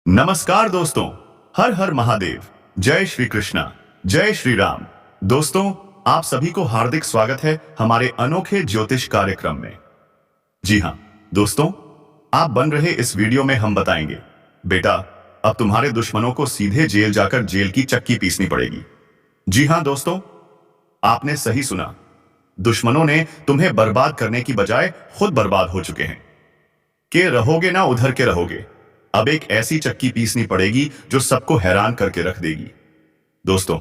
नमस्कार दोस्तों। हर हर महादेव। जय श्री कृष्णा। जय श्री राम। दोस्तों, आप सभी को हार्दिक स्वागत है हमारे अनोखे ज्योतिष कार्यक्रम में। जी हाँ दोस्तों, आप बन रहे इस वीडियो में हम बताएंगे, बेटा अब तुम्हारे दुश्मनों को सीधे जेल जाकर जेल की चक्की पीसनी पड़ेगी। जी हाँ दोस्तों, आपने सही सुना। दुश्मनों ने तुम्हें बर्बाद करने की बजाय खुद बर्बाद हो चुके हैं। के रहोगे ना उधर के रहोगे। अब एक ऐसी चक्की पीसनी पड़ेगी जो सबको हैरान करके रख देगी। दोस्तों,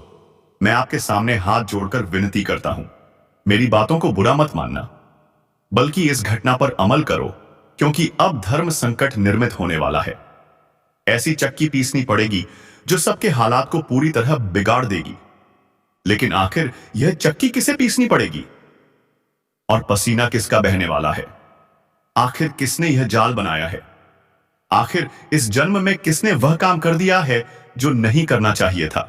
मैं आपके सामने हाथ जोड़कर विनती करता हूं, मेरी बातों को बुरा मत मानना, बल्कि इस घटना पर अमल करो, क्योंकि अब धर्म संकट निर्मित होने वाला है। ऐसी चक्की पीसनी पड़ेगी जो सबके हालात को पूरी तरह बिगाड़ देगी। लेकिन आखिर यह चक्की किसे पीसनी पड़ेगी और पसीना किसका बहने वाला है? आखिर किसने यह जाल बनाया है? आखिर इस जन्म में किसने वह काम कर दिया है जो नहीं करना चाहिए था?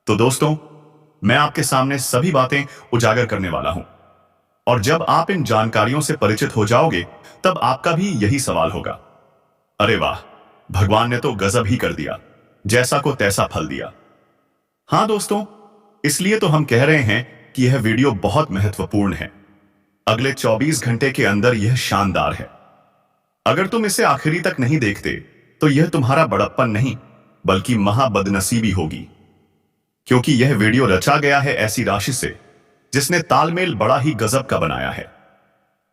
तो दोस्तों, मैं आपके सामने सभी बातें उजागर करने वाला हूं, और जब आप इन जानकारियों से परिचित हो जाओगे तब आपका भी यही सवाल होगा, अरे वाह, भगवान ने तो गजब ही कर दिया, जैसा को तैसा फल दिया। हां दोस्तों, इसलिए तो हम कह रहे हैं कि यह वीडियो बहुत महत्वपूर्ण है। अगले 24 घंटे के अंदर यह शानदार है। अगर तुम इसे आखिरी तक नहीं देखते तो यह तुम्हारा बड़प्पन नहीं बल्कि महाबदनसीबी होगी, क्योंकि यह वीडियो रचा गया है ऐसी राशि से जिसने तालमेल बड़ा ही गजब का बनाया है।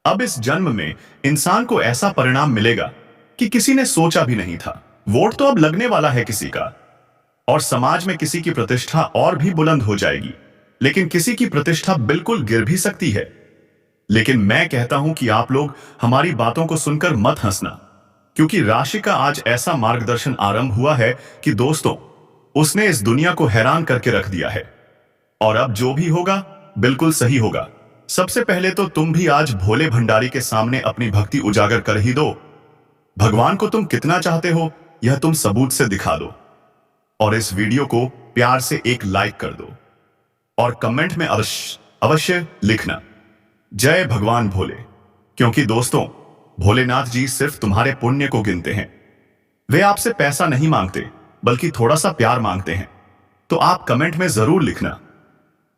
अब इस जन्म में इंसान को ऐसा परिणाम मिलेगा कि किसी ने सोचा भी नहीं था। वोट तो अब लगने वाला है किसी का, और समाज में किसी की प्रतिष्ठा और भी बुलंद हो जाएगी, लेकिन किसी की प्रतिष्ठा बिल्कुल गिर भी सकती है। लेकिन मैं कहता हूं कि आप लोग हमारी बातों को सुनकर मत हंसना, क्योंकि राशि का आज ऐसा मार्गदर्शन आरंभ हुआ है कि दोस्तों, उसने इस दुनिया को हैरान करके रख दिया है। और अब जो भी होगा बिल्कुल सही होगा। सबसे पहले तो तुम भी आज भोले भंडारी के सामने अपनी भक्ति उजागर कर ही दो। भगवान को तुम कितना चाहते हो यह तुम सबूत से दिखा दो, और इस वीडियो को प्यार से एक लाइक कर दो, और कमेंट में अवश्य लिखना, जय भगवान भोले। क्योंकि दोस्तों, भोलेनाथ जी सिर्फ तुम्हारे पुण्य को गिनते हैं। वे आपसे पैसा नहीं मांगते बल्कि थोड़ा सा प्यार मांगते हैं। तो आप कमेंट में जरूर लिखना,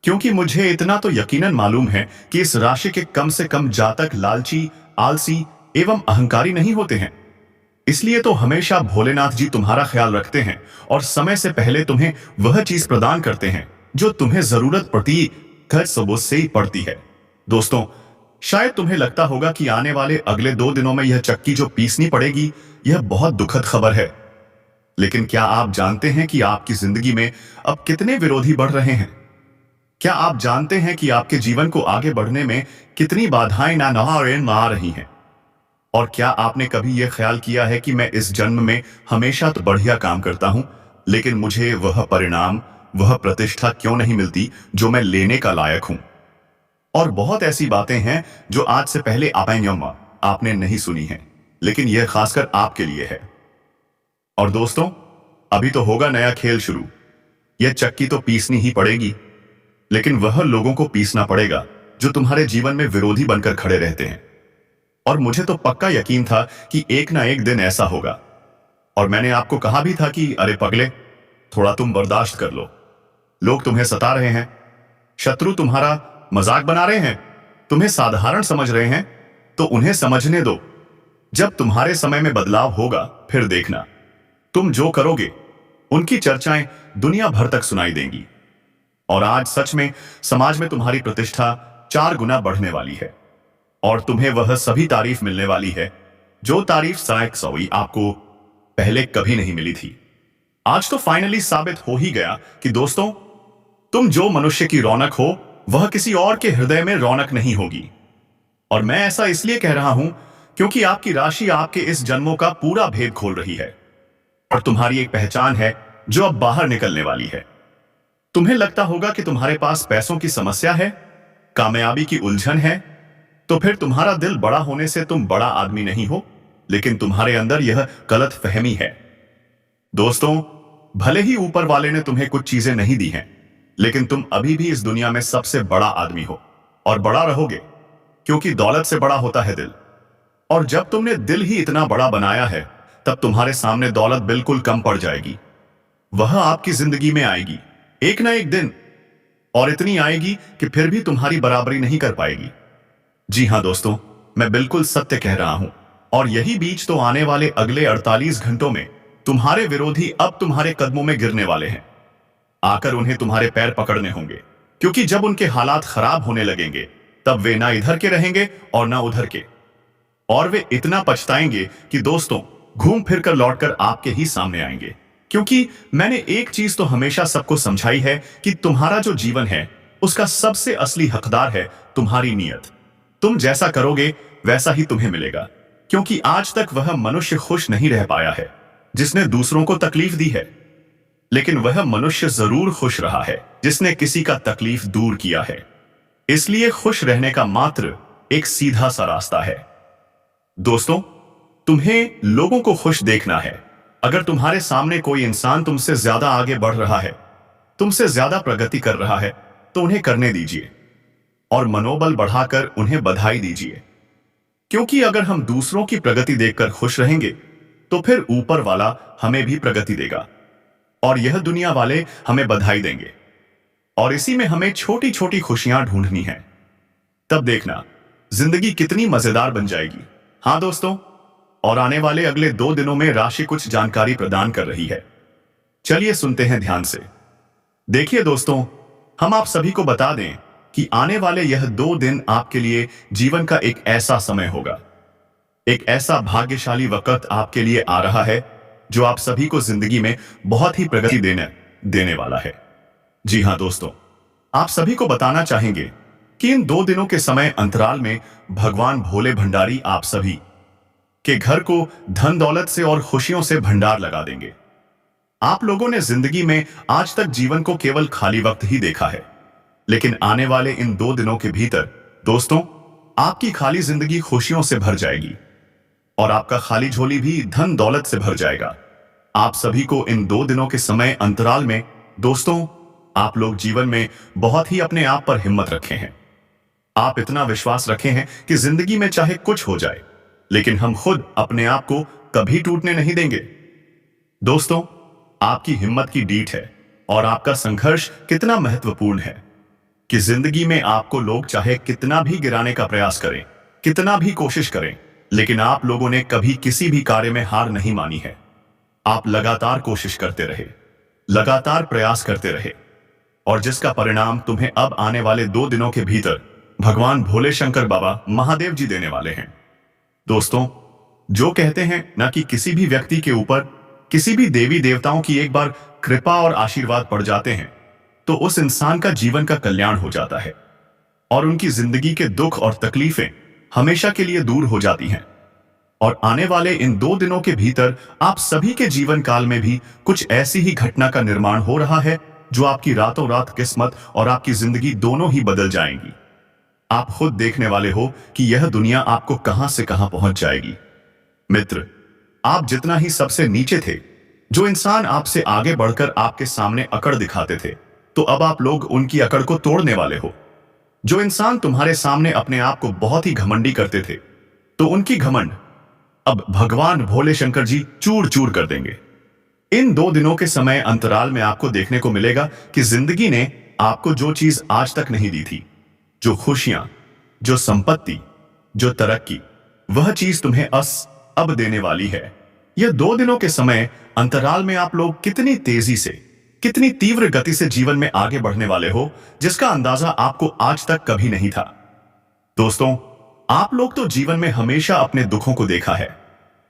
क्योंकि मुझे इतना तो यकीनन मालूम है कि इस राशि के कम से कम जातक लालची, आलसी एवं अहंकारी नहीं होते हैं। इसलिए तो हमेशा भोलेनाथ जी तुम्हारा ख्याल रखते हैं और समय से पहले तुम्हें वह चीज प्रदान करते हैं जो तुम्हें जरूरत पड़ती खर्च सबूत से ही पड़ती है। दोस्तों, शायद तुम्हें लगता होगा कि आने वाले अगले 2 दिनों में यह चक्की जो पीसनी पड़ेगी यह बहुत दुखद खबर है। लेकिन क्या आप जानते हैं कि आपकी जिंदगी में अब कितने विरोधी बढ़ रहे हैं? क्या आप जानते हैं कि आपके जीवन को आगे बढ़ने में कितनी बाधाएं ना आ रही हैं? और क्या आपने कभी यह ख्याल किया है कि मैं इस जन्म में हमेशा तो बढ़िया काम करता हूं, लेकिन मुझे वह परिणाम, वह प्रतिष्ठा क्यों नहीं मिलती जो मैं लेने का लायक हूं? और बहुत ऐसी बातें हैं जो आज से पहले आपने नहीं सुनी हैं, लेकिन यह खासकर आपके लिए है। और दोस्तों, अभी तो होगा नया खेल शुरू। यह चक्की तो पीसनी ही पड़ेगी, लेकिन वह लोगों को पीसना पड़ेगा जो तुम्हारे जीवन में विरोधी बनकर खड़े रहते हैं। और मुझे तो पक्का यकीन था कि एक ना एक दिन ऐसा होगा, और मैंने आपको कहा भी था कि अरे पगले, थोड़ा तुम बर्दाश्त कर लो। लोग तुम्हें सता रहे हैं, शत्रु तुम्हारा मजाक बना रहे हैं, तुम्हें साधारण समझ रहे हैं, तो उन्हें समझने दो। जब तुम्हारे समय में बदलाव होगा फिर देखना, तुम जो करोगे उनकी चर्चाएं दुनिया भर तक सुनाई देंगी। और आज सच में समाज में तुम्हारी प्रतिष्ठा 4 गुना बढ़ने वाली है, और तुम्हें वह सभी तारीफ मिलने वाली है जो तारीफ सौई आपको पहले कभी नहीं मिली थी। आज तो फाइनली साबित हो ही गया कि दोस्तों, तुम जो मनुष्य की रौनक हो वह किसी और के हृदय में रौनक नहीं होगी। और मैं ऐसा इसलिए कह रहा हूं क्योंकि आपकी राशि आपके इस जन्मों का पूरा भेद खोल रही है, और तुम्हारी एक पहचान है जो अब बाहर निकलने वाली है। तुम्हें लगता होगा कि तुम्हारे पास पैसों की समस्या है, कामयाबी की उलझन है, तो फिर तुम्हारा दिल बड़ा होने से तुम बड़ा आदमी नहीं हो, लेकिन तुम्हारे अंदर यह गलत फहमी है। दोस्तों, भले ही ऊपर वाले ने तुम्हें कुछ चीजें नहीं दी हैं, लेकिन तुम अभी भी इस दुनिया में सबसे बड़ा आदमी हो, और बड़ा रहोगे, क्योंकि दौलत से बड़ा होता है दिल। और जब तुमने दिल ही इतना बड़ा बनाया है तब तुम्हारे सामने दौलत बिल्कुल कम पड़ जाएगी। वह आपकी जिंदगी में आएगी एक ना एक दिन, और इतनी आएगी कि फिर भी तुम्हारी बराबरी नहीं कर पाएगी। जी हां दोस्तों, मैं बिल्कुल सत्य कह रहा हूं। और यही बीज तो आने वाले अगले 48 घंटों में तुम्हारे विरोधी अब तुम्हारे कदमों में गिरने वाले हैं। आकर उन्हें तुम्हारे पैर पकड़ने होंगे, क्योंकि जब उनके हालात खराब होने लगेंगे तब वे ना इधर के रहेंगे और ना उधर के, और वे इतना पछताएंगे कि दोस्तों घूम फिर कर लौटकर आपके ही सामने आएंगे। क्योंकि मैंने एक चीज तो हमेशा सबको समझाई है कि तुम्हारा जो जीवन है उसका सबसे असली हकदार है तुम्हारी नीयत। तुम जैसा करोगे वैसा ही तुम्हें मिलेगा, क्योंकि आज तक वह मनुष्य खुश नहीं रह पाया है जिसने दूसरों को तकलीफ दी है, लेकिन वह मनुष्य जरूर खुश रहा है जिसने किसी का तकलीफ दूर किया है। इसलिए खुश रहने का मात्र एक सीधा सा रास्ता है। दोस्तों, तुम्हें लोगों को खुश देखना है। अगर तुम्हारे सामने कोई इंसान तुमसे ज्यादा आगे बढ़ रहा है, तुमसे ज्यादा प्रगति कर रहा है, तो उन्हें करने दीजिए और मनोबल बढ़ाकर उन्हें बधाई दीजिए। क्योंकि अगर हम दूसरों की प्रगति देखकर खुश रहेंगे तो फिर ऊपर वाला हमें भी प्रगति देगा और यह दुनिया वाले हमें बधाई देंगे, और इसी में हमें छोटी छोटी खुशियां ढूंढनी है। तब देखना जिंदगी कितनी मजेदार बन जाएगी। हाँ दोस्तों, और आने वाले अगले 2 दिनों में राशि कुछ जानकारी प्रदान कर रही है। चलिए सुनते हैं ध्यान से। देखिए दोस्तों, हम आप सभी को बता दें कि आने वाले यह 2 दिन आपके लिए जीवन का एक ऐसा समय होगा, एक ऐसा भाग्यशाली वक्त आपके लिए आ रहा है जो आप सभी को जिंदगी में बहुत ही प्रगति देने वाला है। जी हां दोस्तों, आप सभी को बताना चाहेंगे कि इन 2 दिनों के समय अंतराल में भगवान भोले भंडारी आप सभी के घर को धन दौलत से और खुशियों से भंडार लगा देंगे। आप लोगों ने जिंदगी में आज तक जीवन को केवल खाली वक्त ही देखा है, लेकिन आने वाले इन 2 दिनों के भीतर दोस्तों आपकी खाली जिंदगी खुशियों से भर जाएगी और आपका खाली झोली भी धन दौलत से भर जाएगा। आप सभी को इन 2 दिनों के समय अंतराल में दोस्तों आप लोग जीवन में बहुत ही अपने आप पर हिम्मत रखे हैं। आप इतना विश्वास रखे हैं कि जिंदगी में चाहे कुछ हो जाए, लेकिन हम खुद अपने आप को कभी टूटने नहीं देंगे। दोस्तों, आपकी हिम्मत की डीठ है और आपका संघर्ष कितना महत्वपूर्ण है कि जिंदगी में आपको लोग चाहे कितना भी गिराने का प्रयास करें, कितना भी कोशिश करें, लेकिन आप लोगों ने कभी किसी भी कार्य में हार नहीं मानी है। आप लगातार कोशिश करते रहे, लगातार प्रयास करते रहे, और जिसका परिणाम तुम्हें अब आने वाले 2 दिनों के भीतर भगवान भोले शंकर बाबा महादेव जी देने वाले हैं। दोस्तों, जो कहते हैं ना कि किसी भी व्यक्ति के ऊपर किसी भी देवी देवताओं की एक बार कृपा और आशीर्वाद पड़ जाते हैं तो उस इंसान का जीवन का कल्याण हो जाता है और उनकी जिंदगी के दुख और तकलीफें हमेशा के लिए दूर हो जाती हैं। और आने वाले इन 2 दिनों के भीतर आप सभी के जीवन काल में भी कुछ ऐसी ही घटना का निर्माण हो रहा है जो आपकी रातों रात किस्मत और आपकी जिंदगी दोनों ही बदल जाएंगी। आप खुद देखने वाले हो कि यह दुनिया आपको कहां से कहां पहुंच जाएगी। मित्र, आप जितना ही सबसे नीचे थे, जो इंसान आपसे आगे बढ़कर आपके सामने अकड़ दिखाते थे, तो अब आप लोग उनकी अकड़ को तोड़ने वाले हो। जो इंसान तुम्हारे सामने अपने आप को बहुत ही घमंडी करते थे, तो उनकी घमंड अब भगवान भोले शंकर जी चूर चूर कर देंगे। इन 2 दिनों के समय अंतराल में आपको देखने को मिलेगा कि जिंदगी ने आपको जो चीज आज तक नहीं दी थी, जो खुशियां, जो संपत्ति, जो तरक्की, वह चीज तुम्हें अब देने वाली है। यह 2 दिनों के समय अंतराल में आप लोग कितनी तेजी से, कितनी तीव्र गति से जीवन में आगे बढ़ने वाले हो, जिसका अंदाजा आपको आज तक कभी नहीं था। दोस्तों, आप लोग तो जीवन में हमेशा अपने दुखों को देखा है,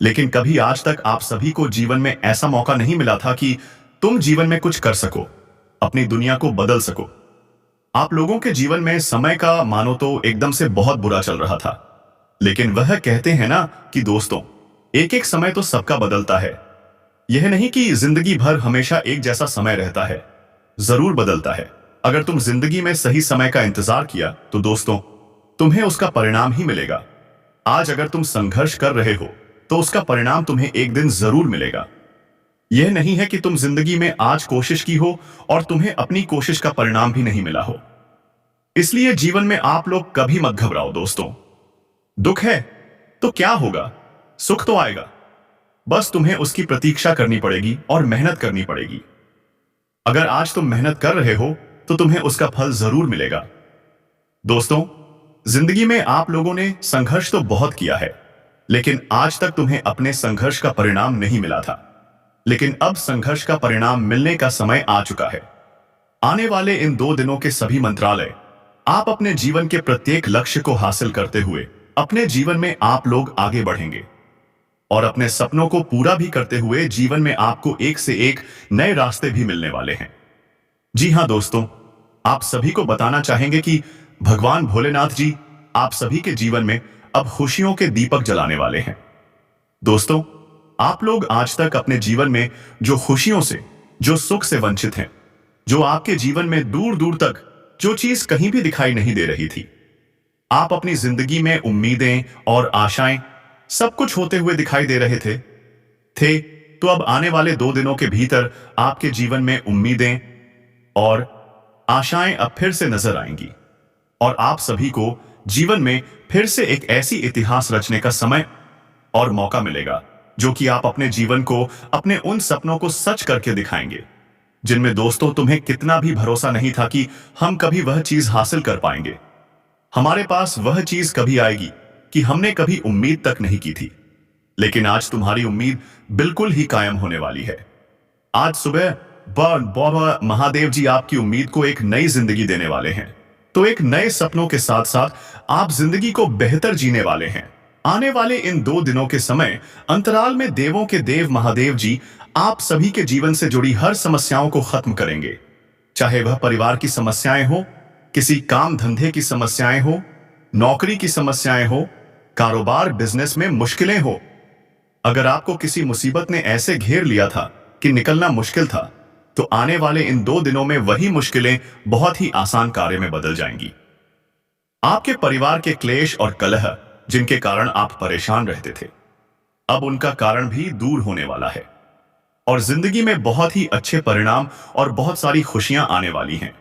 लेकिन कभी आज तक आप सभी को जीवन में ऐसा मौका नहीं मिला था कि तुम जीवन में कुछ कर सको, अपनी दुनिया को बदल सको। आप लोगों के जीवन में समय का मानो तो एकदम से बहुत बुरा चल रहा था, लेकिन वह कहते हैं ना कि दोस्तों एक एक समय तो सबका बदलता है। यह नहीं कि जिंदगी भर हमेशा एक जैसा समय रहता है, जरूर बदलता है। अगर तुम जिंदगी में सही समय का इंतजार किया तो दोस्तों तुम्हें उसका परिणाम ही मिलेगा। आज अगर तुम संघर्ष कर रहे हो तो उसका परिणाम तुम्हें एक दिन जरूर मिलेगा। यह नहीं है कि तुम जिंदगी में आज कोशिश की हो और तुम्हें अपनी कोशिश का परिणाम भी नहीं मिला हो। इसलिए जीवन में आप लोग कभी मत घबराओ दोस्तों। दुख है तो क्या होगा, सुख तो आएगा। बस तुम्हें उसकी प्रतीक्षा करनी पड़ेगी और मेहनत करनी पड़ेगी। अगर आज तुम मेहनत कर रहे हो तो तुम्हें उसका फल जरूर मिलेगा। दोस्तों, जिंदगी में आप लोगों ने संघर्ष तो बहुत किया है, लेकिन आज तक तुम्हें अपने संघर्ष का परिणाम नहीं मिला था। लेकिन अब संघर्ष का परिणाम मिलने का समय आ चुका है। आने वाले इन 2 दिनों के सभी मंत्रालय आप अपने जीवन के प्रत्येक लक्ष्य को हासिल करते हुए अपने जीवन में आप लोग आगे बढ़ेंगे और अपने सपनों को पूरा भी करते हुए जीवन में आपको एक से एक नए रास्ते भी मिलने वाले हैं। जी हां दोस्तों, आप सभी को बताना चाहेंगे कि भगवान भोलेनाथ जी आप सभी के जीवन में अब खुशियों के दीपक जलाने वाले हैं। दोस्तों, आप लोग आज तक अपने जीवन में जो खुशियों से, जो सुख से वंचित हैं, जो आपके जीवन में दूर दूर तक जो चीज कहीं भी दिखाई नहीं दे रही थी, आप अपनी जिंदगी में उम्मीदें और आशाएं सब कुछ होते हुए दिखाई दे रहे थे, तो अब आने वाले 2 दिनों के भीतर आपके जीवन में उम्मीदें और आशाएं अब फिर से नजर आएंगी और आप सभी को जीवन में फिर से एक ऐसी इतिहास रचने का समय और मौका मिलेगा जो कि आप अपने जीवन को, अपने उन सपनों को सच करके दिखाएंगे जिनमें दोस्तों तुम्हें कितना भी भरोसा नहीं था कि हम कभी वह चीज हासिल कर पाएंगे। हमारे पास वह चीज कभी आएगी कि हमने कभी उम्मीद तक नहीं की थी, लेकिन आज तुम्हारी उम्मीद बिल्कुल ही कायम होने वाली है। आज सुबह बाबा महादेव जी आपकी उम्मीद को एक नई जिंदगी देने वाले हैं। तो एक नए सपनों के साथ साथ आप जिंदगी को बेहतर जीने वाले हैं। आने वाले इन 2 दिनों के समय अंतराल में देवों के देव महादेव जी आप सभी के जीवन से जुड़ी हर समस्याओं को खत्म करेंगे, चाहे वह परिवार की समस्याएं हो, किसी काम धंधे की समस्याएं हो, नौकरी की समस्याएं हो, कारोबार बिजनेस में मुश्किलें हो। अगर आपको किसी मुसीबत ने ऐसे घेर लिया था कि निकलना मुश्किल था, तो आने वाले इन 2 दिनों में वही मुश्किलें बहुत ही आसान कार्य में बदल जाएंगी। आपके परिवार के क्लेश और कलह जिनके कारण आप परेशान रहते थे, अब उनका कारण भी दूर होने वाला है और जिंदगी में बहुत ही अच्छे परिणाम और बहुत सारी खुशियां आने वाली हैं।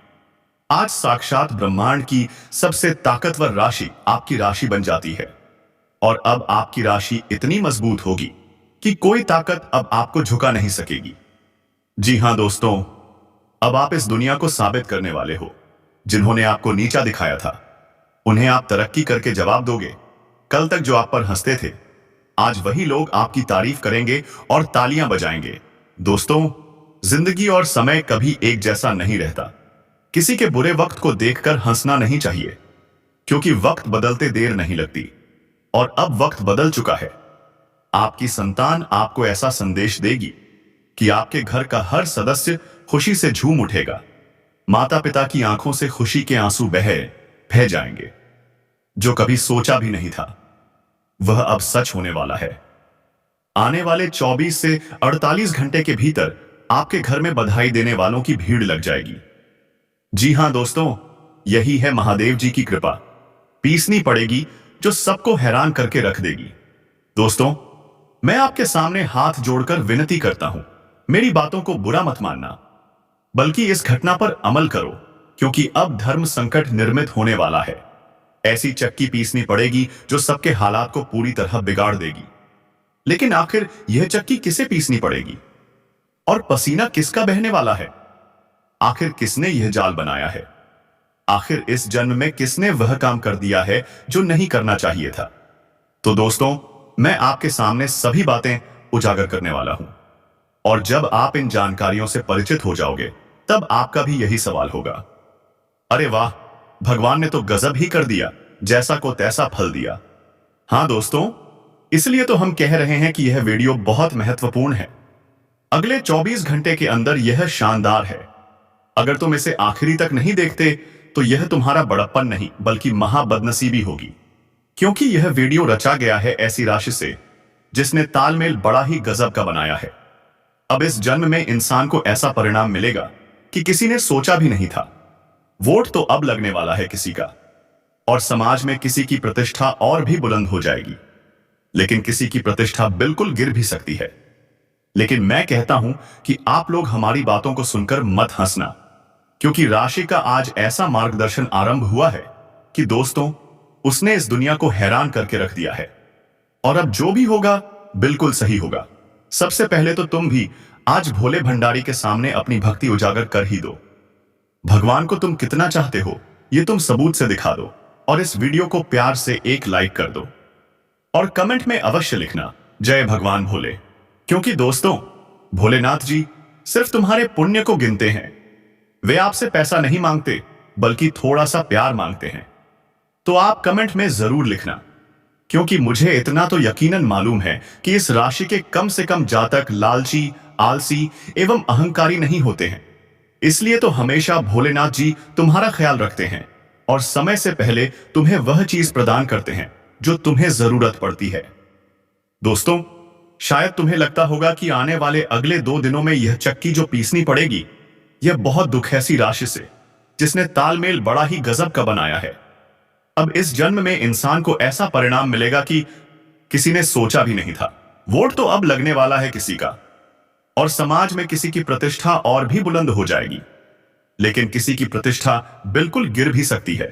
आज साक्षात ब्रह्मांड की सबसे ताकतवर राशि आपकी राशि बन जाती है और अब आपकी राशि इतनी मजबूत होगी कि कोई ताकत अब आपको झुका नहीं सकेगी। जी हां दोस्तों, अब आप इस दुनिया को साबित करने वाले हो। जिन्होंने आपको नीचा दिखाया था, उन्हें आप तरक्की करके जवाब दोगे। कल तक जो आप पर हंसते थे, आज वही लोग आपकी तारीफ करेंगे और तालियां बजाएंगे। दोस्तों, जिंदगी और समय कभी एक जैसा नहीं रहता। किसी के बुरे वक्त को देखकर हंसना नहीं चाहिए, क्योंकि वक्त बदलते देर नहीं लगती और अब वक्त बदल चुका है। आपकी संतान आपको ऐसा संदेश देगी कि आपके घर का हर सदस्य खुशी से झूम उठेगा। माता पिता की आंखों से खुशी के आंसू बह जाएंगे। जो कभी सोचा भी नहीं था, वह अब सच होने वाला है। आने वाले 24 से 48 घंटे के भीतर आपके घर में बधाई देने वालों की भीड़ लग जाएगी। जी हां दोस्तों, यही है महादेव जी की कृपा। पीसनी पड़ेगी जो सबको हैरान करके रख देगी। दोस्तों, मैं आपके सामने हाथ जोड़कर विनती करता हूं, मेरी बातों को बुरा मत मानना, बल्कि इस घटना पर अमल करो, क्योंकि अब धर्म संकट निर्मित होने वाला है। ऐसी चक्की पीसनी पड़ेगी जो सबके हालात को पूरी तरह बिगाड़ देगी। लेकिन आखिर यह चक्की किसे पीसनी पड़ेगी और पसीना किसका बहने वाला है? आखिर किसने यह जाल बनाया है? आखिर इस जन्म में किसने वह काम कर दिया है जो नहीं करना चाहिए था? तो दोस्तों, मैं आपके सामने सभी बातें उजागर करने वाला हूं और जब आप इन जानकारियों से परिचित हो जाओगे, तब आपका भी यही सवाल होगा, अरे वाह, भगवान ने तो गजब ही कर दिया, जैसा को तैसा फल दिया। हां दोस्तों, इसलिए तो हम कह रहे हैं कि यह वीडियो बहुत महत्वपूर्ण है। अगले 24 घंटे के अंदर यह शानदार है। अगर तुम इसे आखिरी तक नहीं देखते तो यह तुम्हारा बड़प्पन नहीं बल्कि महाबदनसीबी होगी, क्योंकि यह वीडियो रचा गया है ऐसी राशि से जिसने तालमेल बड़ा ही गजब का बनाया है। अब इस जन्म में इंसान को ऐसा परिणाम मिलेगा कि किसी ने सोचा भी नहीं था। वोट तो अब लगने वाला है किसी का और समाज में किसी की प्रतिष्ठा और भी बुलंद हो जाएगी, लेकिन किसी की प्रतिष्ठा बिल्कुल गिर भी सकती है। लेकिन मैं कहता हूं कि आप लोग हमारी बातों को सुनकर मत हंसना, क्योंकि राशि का आज ऐसा मार्गदर्शन आरंभ हुआ है कि दोस्तों, उसने इस दुनिया को हैरान करके रख दिया है और अब जो भी होगा बिल्कुल सही होगा। सबसे पहले तो तुम भी आज भोले भंडारी के सामने अपनी भक्ति उजागर कर ही दो। भगवान को तुम कितना चाहते हो ये तुम सबूत से दिखा दो और इस वीडियो को प्यार से एक लाइक कर दो और कमेंट में अवश्य लिखना जय भगवान भोले। क्योंकि दोस्तों, भोलेनाथ जी सिर्फ तुम्हारे पुण्य को गिनते हैं। वे आपसे पैसा नहीं मांगते बल्कि थोड़ा सा प्यार मांगते हैं। तो आप कमेंट में जरूर लिखना, क्योंकि मुझे इतना तो यकीनन मालूम है कि इस राशि के कम से कम जातक लालची, आलसी एवं अहंकारी नहीं होते हैं। इसलिए तो हमेशा भोलेनाथ जी तुम्हारा ख्याल रखते हैं और समय से पहले तुम्हें वह चीज प्रदान करते हैं जो तुम्हें जरूरत पड़ती है। दोस्तों, शायद तुम्हें लगता होगा कि आने वाले अगले 2 दिनों में यह चक्की जो पीसनी पड़ेगी, यह बहुत दुख है ऐसी राशि से जिसने तालमेल बड़ा ही गजब का बनाया है। अब इस जन्म में इंसान को ऐसा परिणाम मिलेगा कि किसी ने सोचा भी नहीं था। वोट तो अब लगने वाला है किसी का और समाज में किसी की प्रतिष्ठा और भी बुलंद हो जाएगी, लेकिन किसी की प्रतिष्ठा बिल्कुल गिर भी सकती है।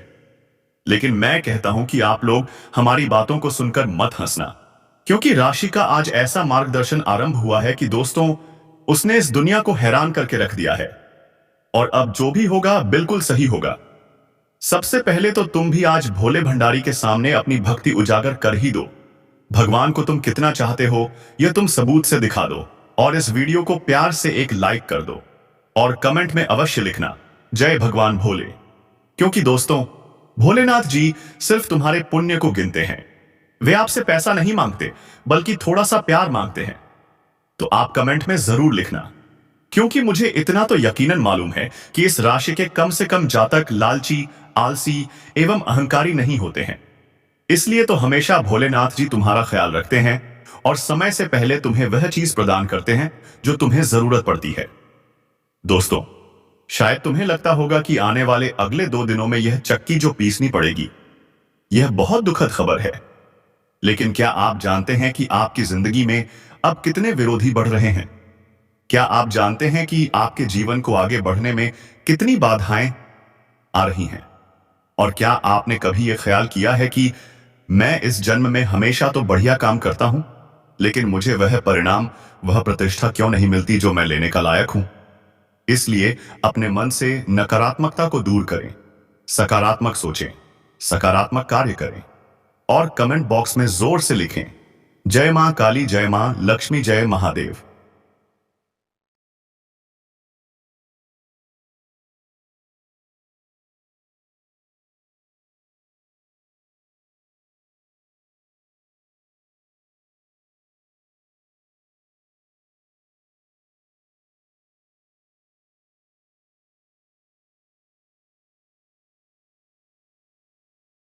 लेकिन मैं कहता हूं कि आप लोग हमारी बातों को सुनकर मत हंसना, क्योंकि राशि का आज ऐसा मार्गदर्शन आरंभ हुआ है कि दोस्तों, उसने इस दुनिया को हैरान करके रख दिया है और अब जो भी होगा बिल्कुल सही होगा। सबसे पहले तो तुम भी आज भोले भंडारी के सामने अपनी भक्ति उजागर कर ही दो। भगवान को तुम कितना चाहते हो यह तुम सबूत से दिखा दो और इस वीडियो को प्यार से एक लाइक कर दो और कमेंट में अवश्य लिखना जय भगवान भोले। क्योंकि दोस्तों, भोलेनाथ जी सिर्फ तुम्हारे पुण्य को गिनते हैं। वे आपसे पैसा नहीं मांगते बल्कि थोड़ा सा प्यार मांगते हैं। तो आप कमेंट में जरूर लिखना, क्योंकि मुझे इतना तो यकीनन मालूम है कि इस राशि के कम से कम जातक लालची, आलसी एवं अहंकारी नहीं होते हैं। इसलिए तो हमेशा भोलेनाथ जी तुम्हारा ख्याल रखते हैं और समय से पहले तुम्हें वह चीज प्रदान करते हैं जो तुम्हें जरूरत पड़ती है। दोस्तों, शायद तुम्हें लगता होगा कि आने वाले अगले 2 दिनों में यह चक्की जो पीसनी पड़ेगी, यह बहुत दुखद खबर है। लेकिन क्या आप जानते हैं कि आपकी जिंदगी में अब कितने विरोधी बढ़ रहे हैं? क्या आप जानते हैं कि आपके जीवन को आगे बढ़ने में कितनी बाधाएं आ रही हैं? और क्या आपने कभी यह ख्याल किया है कि मैं इस जन्म में हमेशा तो बढ़िया काम करता हूं, लेकिन मुझे वह परिणाम, वह प्रतिष्ठा क्यों नहीं मिलती जो मैं लेने का लायक हूं? इसलिए अपने मन से नकारात्मकता को दूर करें, सकारात्मक सोचें, सकारात्मक कार्य करें और कमेंट बॉक्स में जोर से लिखें जय मां काली, जय मां लक्ष्मी, जय महादेव।